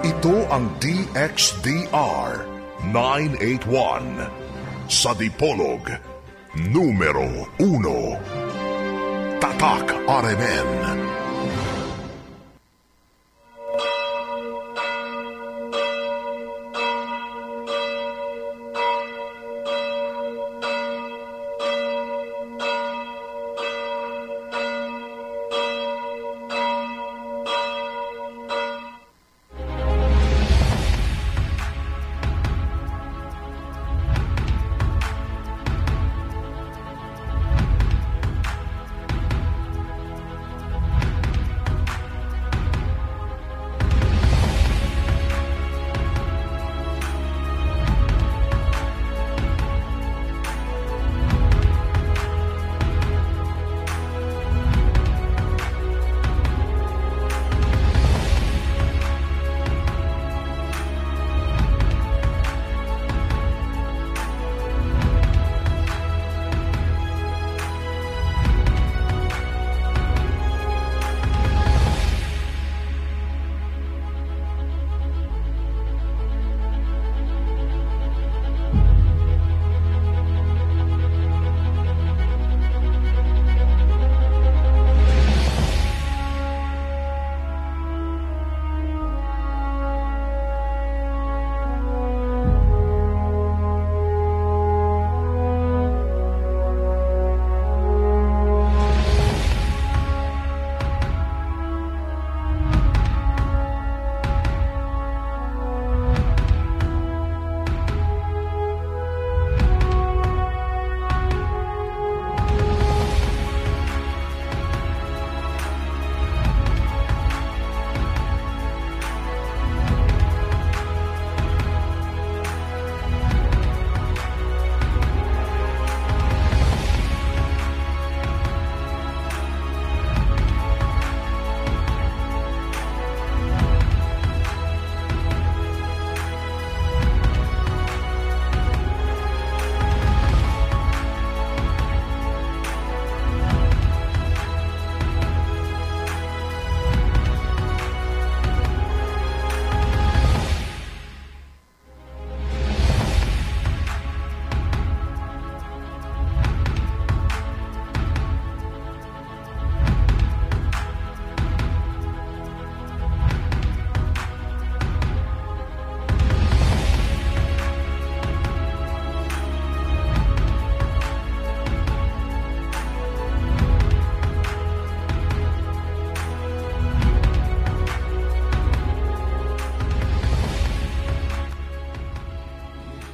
Ito ang DXDR 981 sa Dipolog, numero 1. Tatak RMN.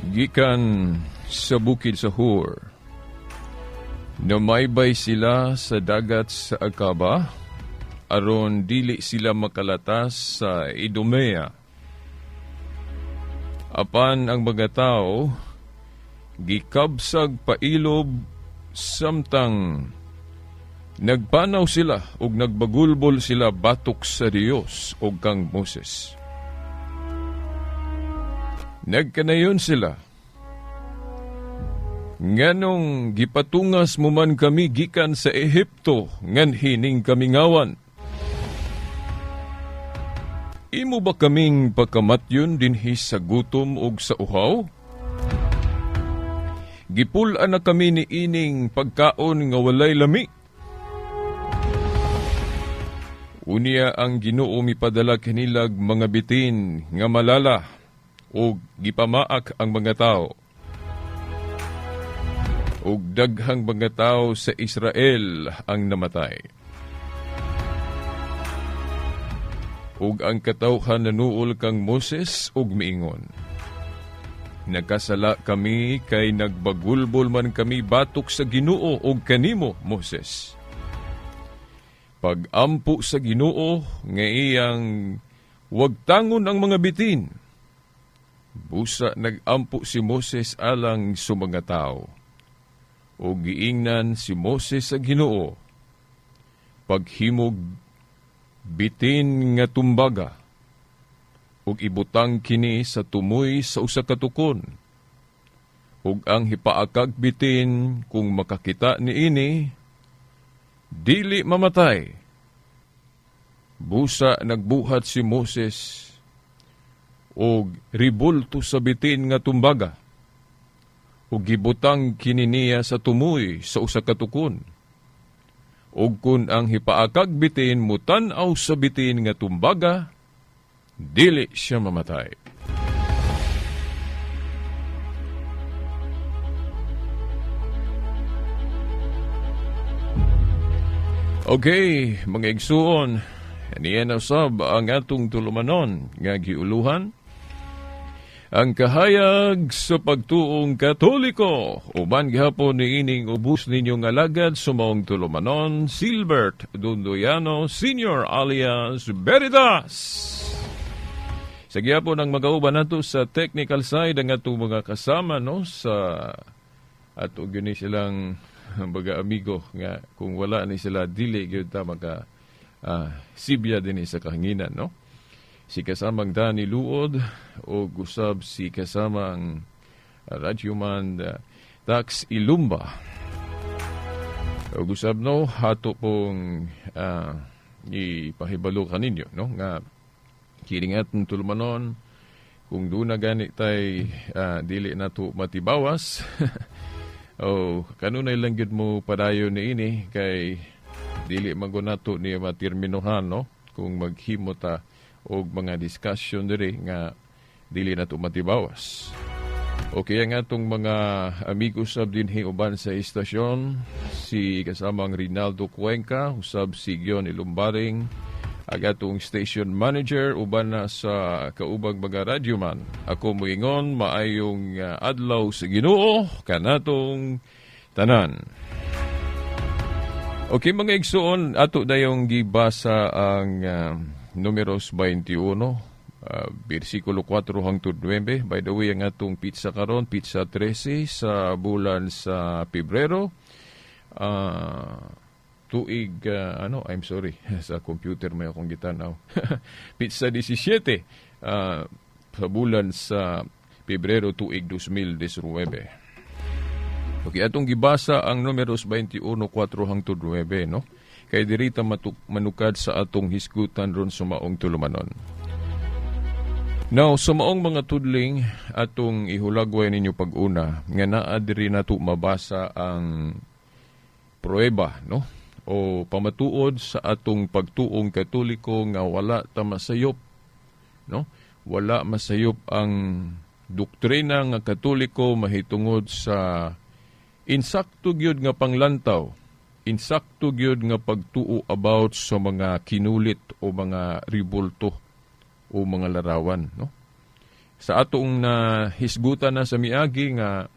Gikan sa bukid sa Hur, namaybay sila sa dagat sa Akaba, aron dili sila makalatas sa Idumea. Apan ang mga tao, gikabsag pailob samtang nagpanaw sila ug nagbagulbol sila batok sa Dios ug kang Moses. Nagkanayon sila, nganong gipatungas mo man kami gikan sa Ehipto, ngan hining kami ngawan. Imo ba kaming pagkamatyon dinhi sa gutom ug sa uhaw? Gipul-an na kami ni ining pagkaon nga walay lami. Unya ang Ginoo mipadala kanilag mga bitin nga malala ug gipamaak ang mga tao. Ug daghang mga tao sa Israel ang namatay. Ug ang katawhan nanuol kang Moses ug miingon, nagkasala kami kay nagbagulbol man kami batok sa Ginoo ug kanimo, Moses. Pag-ampo sa Ginoo nga iyang wag tangon ang mga bitin. Busa nag-ampo si Moses alang sa mga tao. O giingnan si Moses sa Ginoo, paghimog bitin nga tumbaga, ug ibutang kini sa tumoy sa usa ka tukon. Ug ang hipaakag bitin kung makakita niini, dili mamatay. Busa nagbuhat si Moses, o ribulto sa bitin nga tumbaga, o gibutang kininiya sa tumoy sa usa ka tukon. O kun ang hipaakag bitin mutan-aw sa bitin nga tumbaga, dili siya mamatay. Okay, mga igsuon, niyan usab ang atong tulumanon nga giuluhan. Ang kahayag sa pagtuong Katoliko, uban gihapon ni ining ubos ninyong alagad sumaong tulumanon, Silbert Dundoyano Sr. alias Veritas. Sa gihapon ang mag-auban nato sa technical side ang atong mga kasama no sa ato gini silang baga amigo nga kung wala ni sila dili gyud ta maka sibya din sa kahanginan no. Si kasamang Danny Luod o gusab si kasamang radyoman Tax Ilumba. O gusab no hato pong ipahibalo kaninyo no nga kiringat ng tulumanon kung doon na gani tay dili nato matibawas. Oh, kanunay lang gid mo padayon ni ini kay dili magunato ni materminohan no kung maghimo ta og mga discussion diri nga dili nato matibawas. Okay ang atong mga amigos sab dinhi uban sa istasyon, si kasamang Rinaldo Cuenca, usab si Gion Ilumbaring, ang atong station manager uban na sa kaubang mga radyoman. Ako moingon maayong adlaw sa Ginoo kanatong tanan. Okay mga igsuon, ato dayong gibasa ang Numeros 21, versikulo 4 hangtod 9. By the way, ang atong pizza karon, pizza 13 sa bulan sa Pebrero. Tuig, I'm sorry, sa computer may akong gitanaw. Pizza 17 sa bulan sa Pebrero tuig 2019. Okay, atong gibasa ang Numeros 21, 4 hangtod 9, no? Kay dirita manukad sa atong hisgutan ron sa maong tulumanon. Now, sa maong mga tudling, atong ihulagway ninyo pag-una, nga naa diri nato mabasa ang prueba, no? O pamatuod sa atong pagtuong Katoliko nga wala ta masayop, no? Wala masayop ang doktrina nga Katoliko mahitungod sa insakto gyud nga panglantaw, insakto gyud nga pagtuo about sa mga kinulit o mga ribulto o mga larawan, no? Sa atong hisgutan na sa miagi nga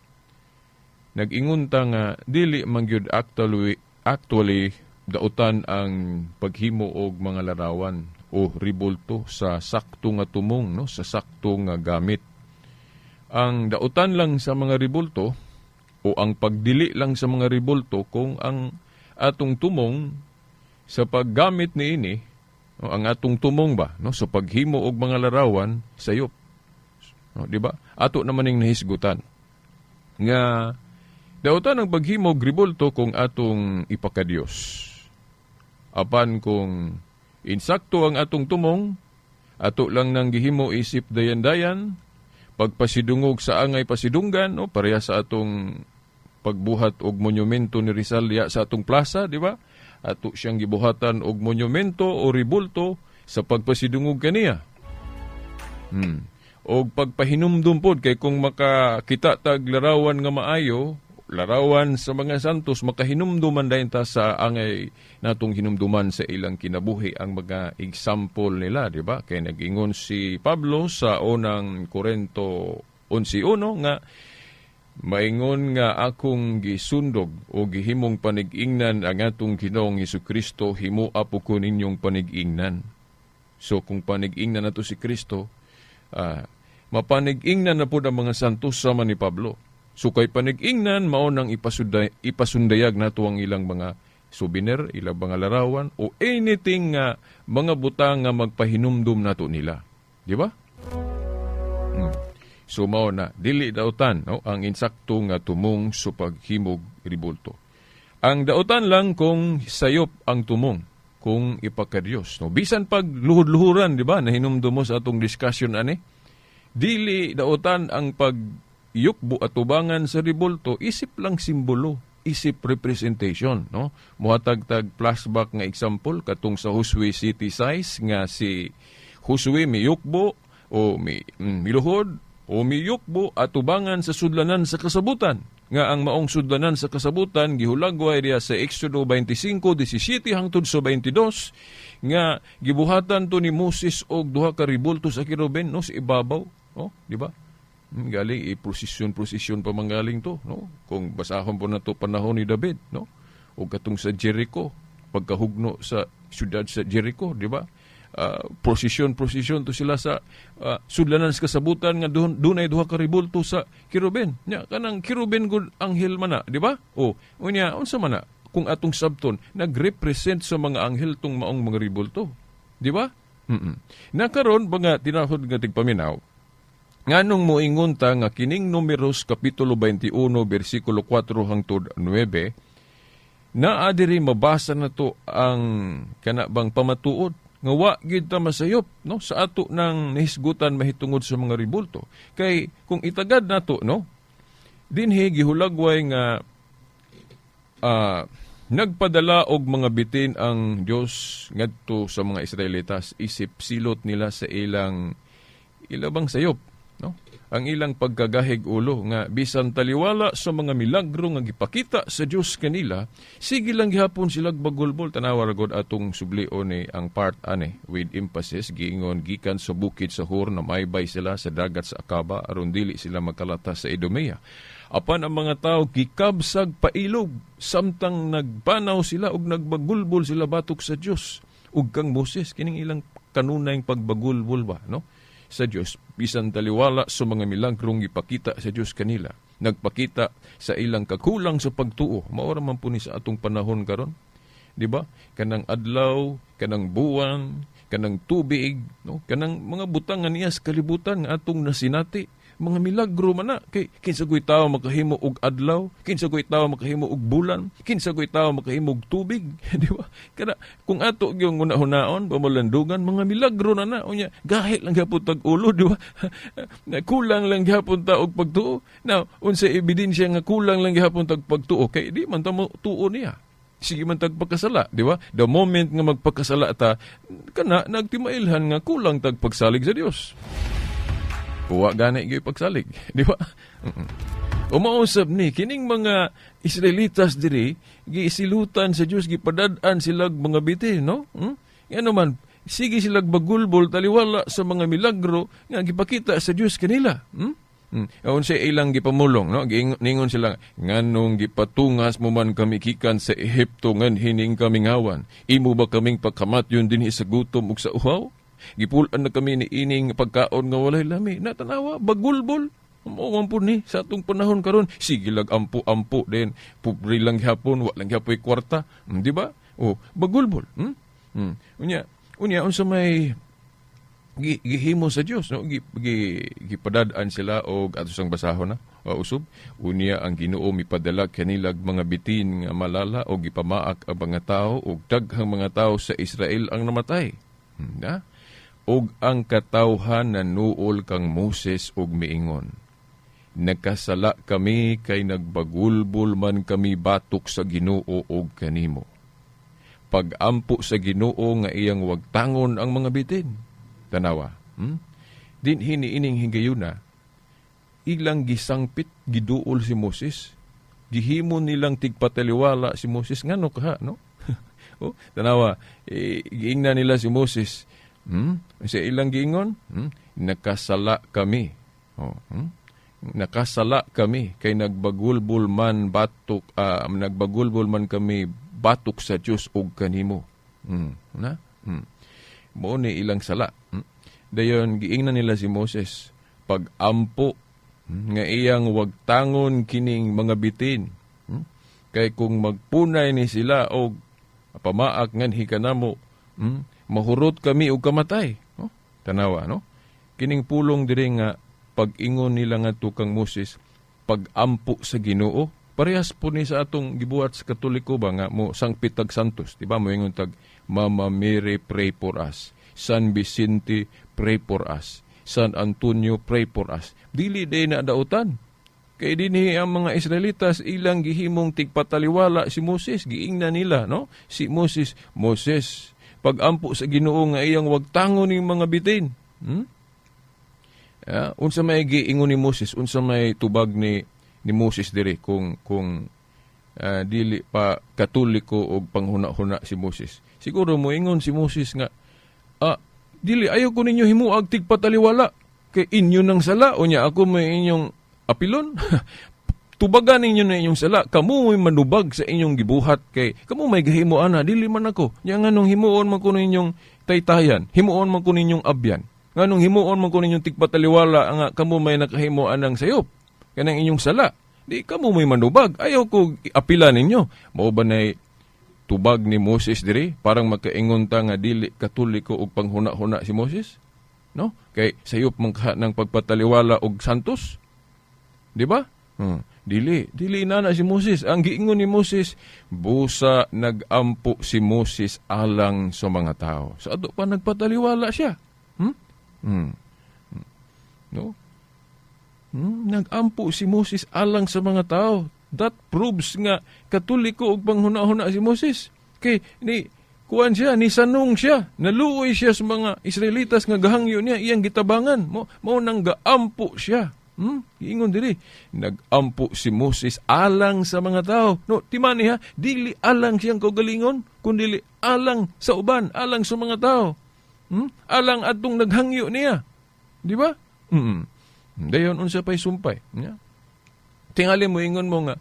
nag-ingunta nga dili man gyud actually dautan ang paghimo og mga larawan o ribulto sa sakto nga tumong, no, sa sakto nga gamit. Ang dautan lang sa mga ribulto o ang pagdili lang sa mga ribulto kung ang atong tumong sa paggamit niini, no, ang atong tumong ba, no, sa paghimo og mga larawan sayop, no, di ba? Ato naman ning nahisgutan nga dautan ang paghimo og ribulto kung atong ipakadiyos. Apan kung insakto ang atong tumong, ato lang nang gihimo isip dayan-dayan, pagpasidungog sa angay pasidunggan, no, pareha sa atong pagbuhat og monumento ni Rizal sa atong plaza, di ba? Ato siyang gibuhatan og monumento o ribulto sa pagpasidungog kaniya. Og pagpahinumdum pod kay kung makakita tag larawan nga maayo, larawan sa mga santos, makahinumduman dayon ta sa angay natong hinumduman sa ilang kinabuhi ang mga example nila, di ba? Kay nag-ingon si Pablo sa unang Korinto 11:1 nga maingon nga akong gisundog o gihimong panig-ingnan ang atong Ginoong Hesukristo, himua po ko ninyong panig-ingnan. So kung panig-ingnan nato si Kristo, mapanig-ingnan na po ang mga santos sama ni Pablo. So kay panig-ingnan, mao nang ipasundayag nato ang ilang mga souvenir, ilang mga larawan, o anything nga mga butang nga magpahinumdum nato nila. Di ba? So mao na, dili dautan, no, ang insakto nga tumong sa paghimog ribulto. Ang dautan lang kung sayop ang tumong, kung ipakadiyos. No? Bisan pag luhur-luhuran, di ba, nahinumdum mo sa atong discussion ani, Dili daotan ang pagyukbo at tubangan sa ribulto, isip lang simbolo, isip representation, no? Muhatag-tag flashback nga example katong sa Hosue city size nga si Hosue miyukbo o miluhod o miyukbo at tubangan sa sudlanan sa kasabutan. Nga ang maong sudlanan sa kasabutan gihulagway diya sa Exodo 25:17 hangtod sa 22 nga gibuhatan to ni Moses og duha ka ribulto sa kiruben no sa ibabaw, no, di ba? Galing prosesyon pa manggaling to, no? Kung basahon po na to panahon ni David, no? O katong sa Jericho, pagkahugno sa siyudad sa Jericho, di ba? Prosesyon to sila sa sudlanan sa kasabutan nga dunay duha ka ribulto sa kiruben. Nya kanang kiruben gud anghel mana, di ba? O unya unsa man na kung atong sabton nagrepresent sa mga anghel tong maong mga ribulto, di ba? Nakaron mga tinahod nga tigpaminaw nganong moingon ta nga kining Numeros kapitulo 21 bersikulo 4 hangtod 9 naa diri mabasa na to ang kanabang pamatuod nga wa gid ta masayop no sa ato nang nahisgutan mahitungod sa mga ribulto. Kay kung itagad nato no dinhi gihulagway nga nagpadala og mga bitin ang Dios ngadto sa mga Israelitas isip silot nila sa ilabang sayop no ang ilang pagkagahig ulo nga bisan taliwala sa mga milagro nga gipakita sa Dios kanila, sige lang gihapon sila bagulbol. Tanawa ragod atong sublion ni ang part ane with emphasis giingon gikan sa bukid sa Hor na maybay sila sa dagat sa Akaba aron dili sila magkalata sa Idumea. Apan ang mga tao gikabsag pailog samtang nagpanaw sila og nagbagulbol sila batok sa Dios ug kang Moses kining ilang kanunay pagbagulbol ba no sa Dios bisan taliwala sa mga milagrong ipakita sa Dios kanila, nagpakita sa ilang kakulang sa pagtuo. Mao ra man po ni sa atong panahon karon, di ba? Kanang adlaw, kanang buwan, kanang tubig, no? Kanang mga butang nga niya sa kalibutan nga atong nasinati. Mga milagro man na. Kay kinsa ko'y tao makahimo og adlaw, kinsa ko'y tao makahimo og bulan, kinsa ko'y tao makahimo og tubig, di ba? Kada kung ato gyung una-hunaon pamalandugan mga milagro na na. Unya gahit lang gyapon tag ulo, di ba? Kulang lang gyapon ta og pagtuo. Now, unsa ebidensya nga kulang lang gyapon tag pagtuo kay di man ta mo tuo niya. Sige man tag pagkasala, di ba? The moment nga magpagkasala ta, kana nagtimailhan nga kulang tag pagsalig sa Dios. Kuwa gani gyud pagsalig, di ba? Umausap ni kining mga Israelitas diri giisilutan sa Dios, gipadad-an silag mga bitin, no? Ano man, sige silag bagulbol taliwala sa mga milagro nga gipakita sa Dios kanila. Aun sa ilang gipamulong, no? Ningon sila, nganong gipatungas mo man kami kikan sa Ehipto ngan hining kaming awan. Imo ba kaming pagkamatyon dinhi sa gutom ug sa uhaw? Gipulan na kami ni ining pagkaon nga walay lami. Natanawa, bagulbol. Umuwan po ni sa atong panahon karon. Sige lang ampo-ampo din. Pupri lang hapon, walang hapoy kwarta. Di ba? O, bagulbol. Unya, unsa may gihimo sa Dios, no? Gipadadaan sila og ato sang basahon na usub. Unya ang Ginoo mipadala kanilag mga bitin nga malala og gipamaak ang mga tao og daghang mga tao sa Israel ang namatay. Na? Og ang katawhan na nuol kang Moses og miingon, nagkasala kami kay nagbagulbol man kami batok sa Ginoo og kanimo. Pag-ampo sa Ginoo nga iyang wagtangon ang mga bitin. Tanawa, din hiniining hingayuna, ilang gisangpit giduol si Moses, gihimo nilang tigpataliwala si Moses, ngano ka, no? Tanawa, giingna nila si Moses, sa ilang giingon, nakasala kami. Nakasala kami kay nagbagulbol man kami batok sa Dios og kanimo. Na? Mo ni ilang sala. Dayon giingnan nila si Moses pag-ampo nga iyang wagtangon kining mga bitin. Kay kung magpunay ni sila og pamaak nganhi kanamo, mahurot kami og kamatay. No? Tanawa, no? Kining pulong diri nga pag-ingon nila nga tukang Moses, pag-ampo sa Ginoo, parehas po ni sa atong gibuhat sa Katoliko ba nga mo sangpit tag santos, di ba? Mo ingon tag Mama Mary pray for us. San Vicente pray for us. San Antonio, pray for us. Dili day na dautan. Kay dinhi ang mga Israelitas ilang gihimong tigpataliwala si Moses, giingna nila, no? Si Moses, pag-ampo sa Ginoo nga iyang wagtangon ning mga bitin. Unsa may giingon ni Moses, unsa may tubag ni Moses diri kung dili pa Katoliko og panghuna-huna si Moses. Siguro moingon si Moses nga, dili ayo ko ninyo himuag tigpataliwala kay inyo nang sala o niya ako may inyong apilon. Tubagan ninyo na inyong sala, kamo may manubag sa inyong gibuhat kay kamo may gahimo ana, dili man ako. Nya nganong himuon man ko ninyong taytayan, himuon man ko ninyong abyan. Nganong himuon man ko ninyong tigpataliwala nga kamo may nakahimuan ng sayop kanang inyong sala. Di kamo may manubag, ayaw ko apila ninyo. Mao ba nay tubag ni Moses diri parang makaingon ta nga dili Katoliko og panghuna-huna si Moses? No? Kay sayop man ka ng pagpataliwala og santos. Di ba? Dili na si Moses. Ang giingon ni Moses, busa nagampo si Moses alang sa mga tao. Sa ato pa nagpataliwala siya. No? Nagampo si Moses alang sa mga tao. That proves nga Katoliko og panghuna-huna si Moses. Kay kuan siya, nisanong siya, naluoy siya sa mga Israelitas nga gahangyo niya iyang gitabangan. Mao nang gaampo siya. Ingon diri, nagampo si Moses alang sa mga tao. No, timani ha, dili alang siyang kaugalingon, kundi alang sa uban, alang sa mga tao. Alang atong naghangyo niya. Di ba? Dayon unsa pay sumpay. Yeah. Tingali mo ingon mo nga,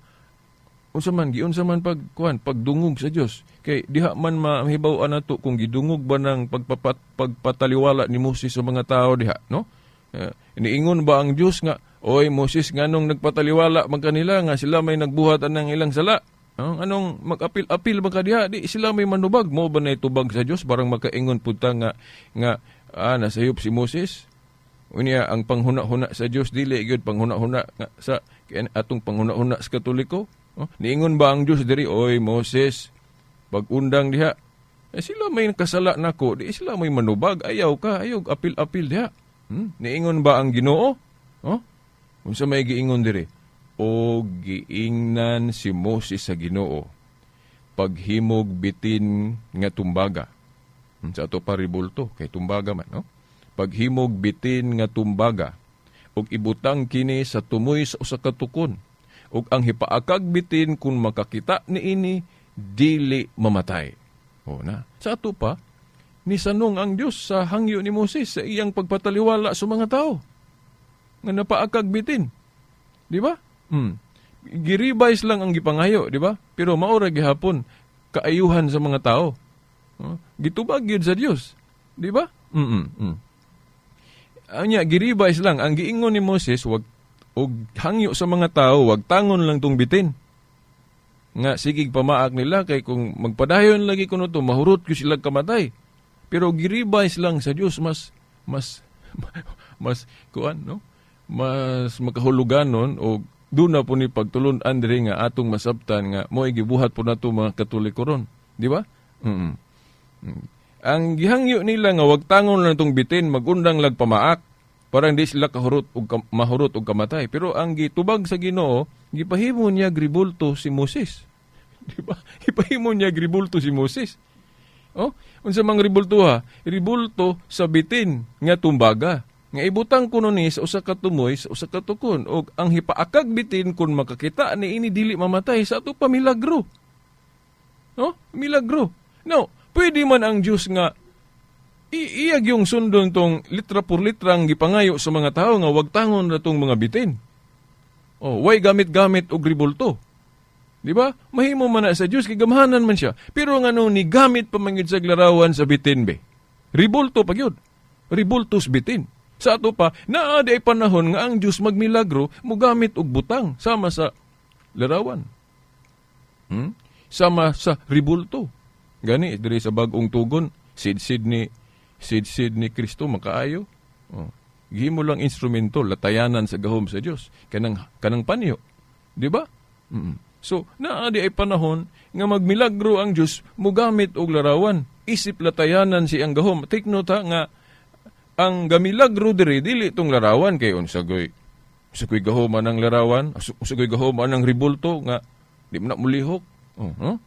unsa man pagdungog sa Dios. Kay diha man mahibaw-an nato kung gidungog ba ng pagpataliwala ni Moses sa mga tao diha, no? Iniingon ba ang Diyos nga, oy Moses, nganong nagpataliwala man kanila nga sila may nagbuhat ng ilang sala? Anong mag-apil ba kadiha? Di sila may manubag. Mo ba na itubag sa Diyos? Parang makaingon punta nga nasayop si Moses. Unya ang panghuna-huna sa Diyos, dili gyud panghuna-huna nga sa atong panghuna-huna sa Katoliko. Niingon ba ang Diyos diri, oy Moses, pag-undang diha, sila may kasala nako, di sila may manubag, ayaw apil-apil diha. Niingon ba ang Ginoo? Unsa may giingon diri? O giingnan si Moses sa Ginoo paghimog bitin nga tumbaga. Sa ato paribulto kay tumbaga man, no? Paghimog bitin nga tumbaga ug ibutang kini sa tumoy sa usa ka tukon ug ang hipaakag bitin kung makakita niini dili mamatay. Sa ato pa nisanong ang Diyos sa hangyo ni Moses sa iyang pagpataliwala sa mga tao nga napaakag bitin. Di ba? Giribais lang ang gipangayo, di ba? Pero maura gihapon kaayuhan sa mga tao. Gitubag yun sa Diyos. Di ba? Anya, giribais lang. Ang giingon ni Moses, wag hangyo sa mga tao, wag tangon lang tong bitin. Nga, sigig pamaak nila, kay kung magpadayon lagi kuno to, mahurot ko sila kamatay. Pero giribais lang sa Diyos, mas makahulugan nun, o doon na po ni pagtulon diri nga atong masabtan nga mo'y gibuhat po na to mga Katoliko ron. Di ba? Ang gihangyo nila nga wag tangon lang itong bitin, magundang lag pamaak, para hindi sila mahurot o kamatay. Pero ang gitubag sa Ginoo, gipahimo niya gribulto si Moses. Di ba? Gipahimo niya gribulto si Moses. Unsa mang ribulto ha? Ribulto sa bitin nga tumbaga. Nga ibutang kuno ni sa usa ka tumoy sa usa ka tukon og ang hipaakag bitin kun makakita ni ini dili mamatay sa ato pa milagro. Milagro. No, pwede man ang Dios nga iyag yung sundon tong litra por litrang gipangayo sa mga tao nga wag tangon na tong mga bitin. Way gamit-gamit og ribulto. Di ba? Mahimo man na sa Diyos, kigamahanan man siya. Pero nga nung ni gamit pa man sa larawan sa bitin be. Ribulto pa yun. Ribultos bitin. Sa ato pa, naadi ay panahon nga ang Diyos magmilagro, mugamit og butang sama sa larawan. Sama sa ribulto. Gani, diri sa bagong tugon, sid-sid ni Kristo makaayo. Gihimo lang instrumento, latayanan sa gahom sa Diyos. Kanang panyo. Di ba? So, naadi ay panahon nga magmilagro ang Diyos, mugamit og larawan. Isip latayanan si ang gahom. Take note ha, nga ang gamilagro diri dili tong larawan kay unsagoy gahuman ang larawan, unsagoy gahuman ang ribulto nga di mo na mulihok. No?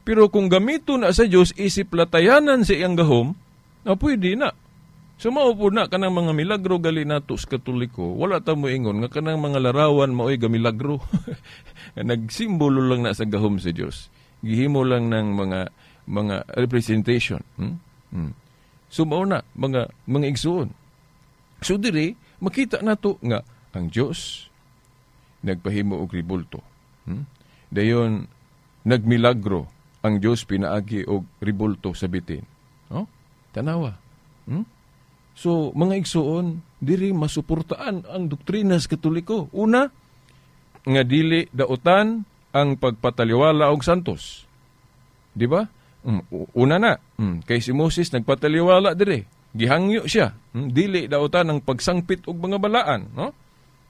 Pero kung gamito na sa Dios isip latayanan sa iyang gahom, pwede na. So maupo na kanang mga milagro gali nato sa Katoliko, wala ta mo ingon nga kanang mga larawan maoy gamilagro. Nagsimbolo lang na sa gahom sa Dios. Gihimo lang ng mga representation. So mao na mga igsoon. So diri makita nato nga ang Dios nagpahimo og ribulto. Dayon nagmilagro ang Dios pinaagi og ribulto sa bitin. Tanawa. So mga igsoon diri masuportaan ang doktrina sa Katoliko. Una nga dili daotan ang pagpataliwala og santos. Di ba? Una na, kay si Moses nagpataliwala dire. Gihangyo siya. Dili daotan ang pagsangpit og mga balaan, no?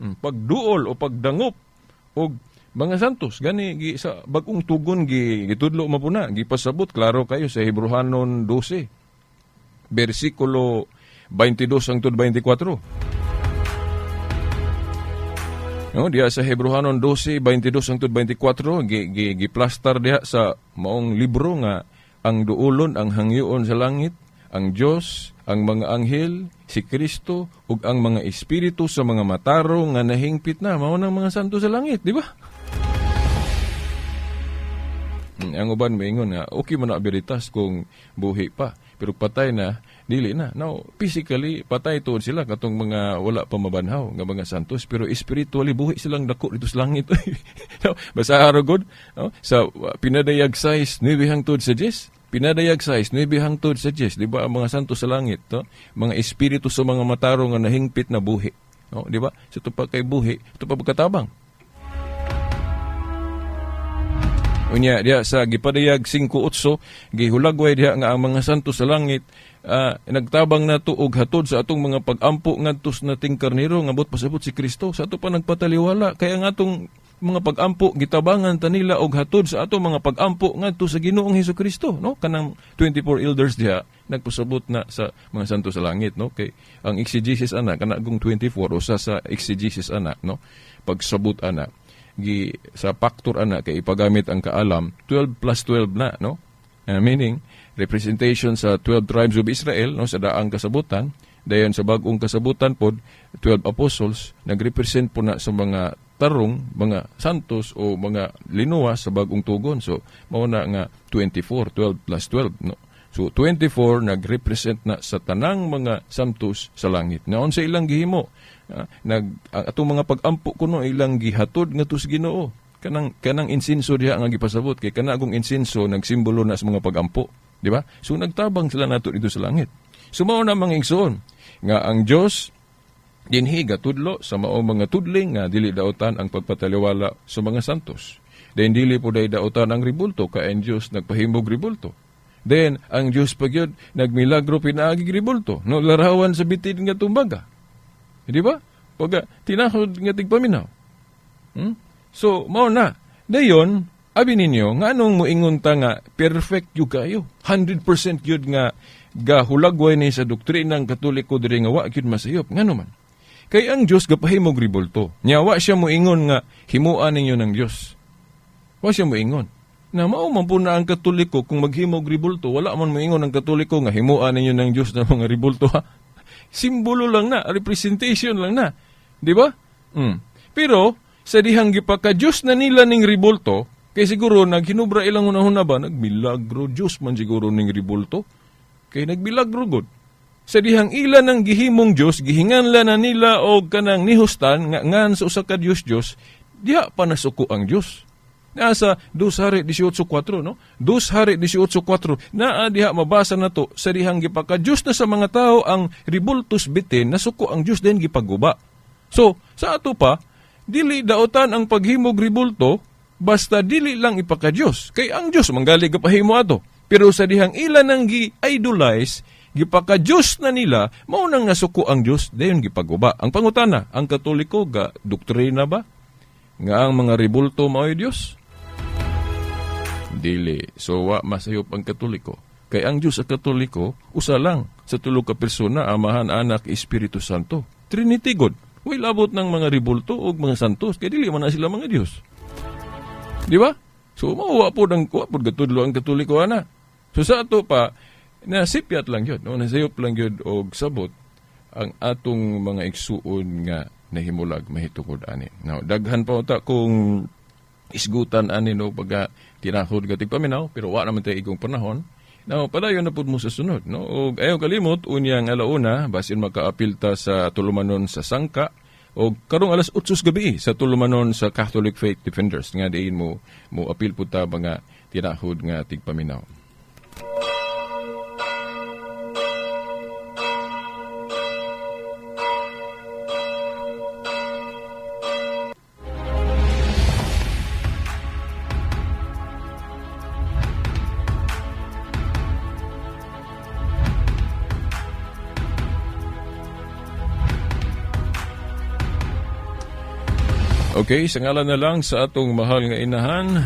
Pagduol o pagdangop og mga santos. Gani sa bagong tugon gitudlo mapuna, gipasabot klaro kayo sa Hebrehanon 12. Bersikulo 22 hangtod 24. No, diya sa Hebrehanon 12, 22 hangtod 24, giplastar diha sa maong libro nga ang duulon, ang hangyoon sa langit, ang Dios, ang mga anghel, si Kristo, ug ang mga espiritu sa mga mataro nga nahingpit na, mao nang mga santo sa langit, di ba? Ang uban maingon nga, okay man na abilitas kung buhi pa, pero patay na, dili na. Now, physically, patay tuod sila katong mga wala pa mabanhaw nga mga santos, pero spiritually, buhi silang dako dito sa langit. No, basa haragod, no? Sa pinadayag size, 9 hangtod sa 10. Pinadayag size, 9 hangtod sa 10. Di ba, ang mga santos sa langit, no? Mga espiritu sa mga mataro nga nahingpit na buhi. No? Di ba? So, ito pa kay buhi, ito pa pagkatabang. Unya diya sa gipadayag 5:8 gihulagway diya nga ang mga santo sa langit nagtabang nato og hatod sa atong mga pag-ampo ngadto sa nating karnero nga but pasabot si Kristo sa ato pa nagpataliwala kaya nga atong mga pag-ampo gitabangan ta nila og hatod sa atong mga pag-ampo ngadto sa Ginoong Hesukristo, no? Kanang 24 elders diha nagpasabot na sa mga santo sa langit, no? Kay ang exegesis ana kana gong 24 usa sa exegesis ana, no? Pagsabot ana sa factor ana kay ipagamit ang kaalam 12 plus 12 na, no? Meaning representation sa 12 tribes of Israel, no, sa daang kasabutan. Dayon sa bag-ong kasabutan pod 12 apostles nagrepresent po na sa mga tarong, mga santos o mga linuwa sa bag-ong tugon. So mao na nga 24, 12 plus 12, no? So 24 nagrepresent na sa tanang mga santos sa langit. Naon sa ilang gihimo atong mga pag-ampo kuno ilang gihatod ngadto sa Ginoo. Kanang insinso diha nga gipasabot kay kanagong insinso nagsimbolo na sa mga pag-ampo, di ba? So nagtabang sila nato dito sa langit. So mao na mga igsoon nga ang Dios dinhi gatudlo sa mao mga tudling nga dili daotan ang pagpataliwala sa mga santos. Then dili po day daotan ang ribulto kay ang Dios nagpahimog ribulto. Then ang Dios pagyud nagmilagro pinaagi ribulto, no larawan sa bitin nga tumbaga. Di ba? Pag tinahod nga tigpaminaw. So, mao na. Dayon, abi ninyo, nga anong moingon ta nga perfect yu kayo. 100% yun nga gahulagway ni sa doktrinang Katoliko diri nga wa gyud masayop. Nga naman. Kay ang Dios gapahimog ribulto. Nya wa siya moingon nga himuan ninyo ng Dios. Wa siya moingon. Na mao man po na ang Katoliko kung maghimog ribulto, wala man moingon ang Katoliko nga himuan ninyo ng Dios na mga ribulto ha. Simbolo lang na, representation lang na. Di ba? Pero, sa dihang gipaka-Diyos na nila ning ribulto, kay siguro naghinubra ilang hunahuna ba, nagmilagro Diyos man siguro ning ribulto. Kay nagmilagro God. Sa dihang ilan ng gihimong Diyos, gihinganla na nila o kanang nihustan, ngan sa usa ka Diyos, diha pa nasuko ang Diyos. Nasa 2 Hari 18:4, no? 2 Hari 18:4, naa diha mabasa na to, sa dihang gipaka-Diyos na sa mga tao ang ribultos bitin, nasuko ang Diyos din gipaguba. So, sa ato pa, dili daotan ang paghimog ribulto, basta dili lang ipaka-Diyos. Kay ang Diyos, manggali gapahimo ato. Pero sa dihang ilan nang gi-idolize, gipaka-Diyos na nila, maunang nasuko ang Diyos, dayon gipaguba. Ang pangutana, ang Katoliko, doktrina ba? Nga ang mga ribulto mao'y Diyos? Dili. So, wa masayop ang Katoliko. Kay ang Diyos sa Katoliko, usa lang sa tulo ka persona, Amahan, Anak, Espiritu Santo. Trinity God. Way labot ng mga ribulto o mga santos, kaya dili man na sila mga Diyos. Di ba? So, mauwa po ng kuwa po gatudlo ang Katoliko ana. So, sa ato pa, nasipyat lang yun, no? Nasayop lang yun o sabot ang atong mga igsuon nga nahimulag mahitungod ani. Now, daghan pa uta kung isgutan ani no pagka tinahod gatig paminaw, pero wa naman tayo igong panahon. Now, padayon na po mo sa sunod, no? O ayaw kalimot, unyang alauna, basin makaapil ta sa tulumanon sa sangka, o karong alas 8 gabi sa tulumanon sa Catholic Faith Defenders, nga diin mo apil po ta mga tinahod nga tigpaminaw. Okay, sa ngalan na lang sa atong mahal nga inahan,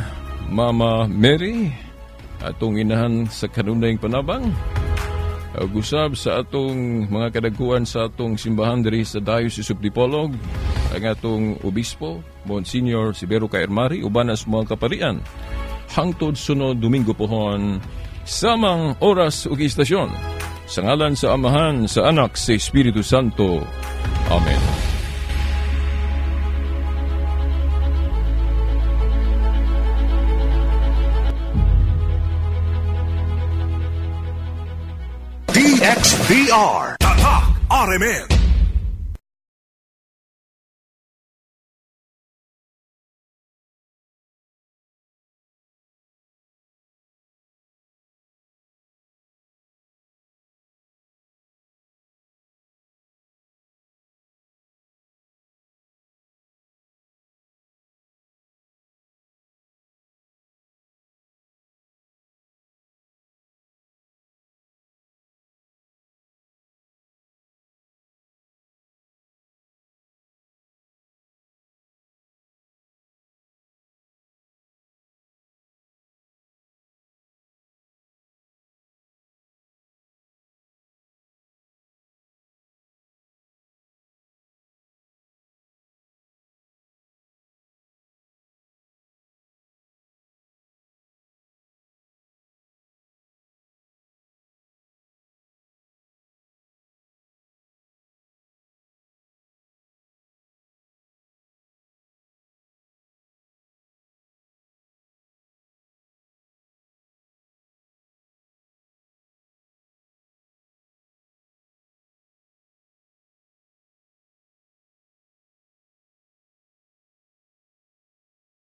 Mama Mary, atong inahan sa kanunayng panabang, gusab sa atong mga kadagkuan sa atong simbahan diri sa Diocese of Dipolog, ang atong obispo, Monsignor Sibero Caermari, uban as mga kaparian, hangtod sunod Domingo pohon, samang oras ug istasyon, sa ngalan sa Amahan, sa Anak, sa Espiritu Santo. Amen. DXDR Tatak RMN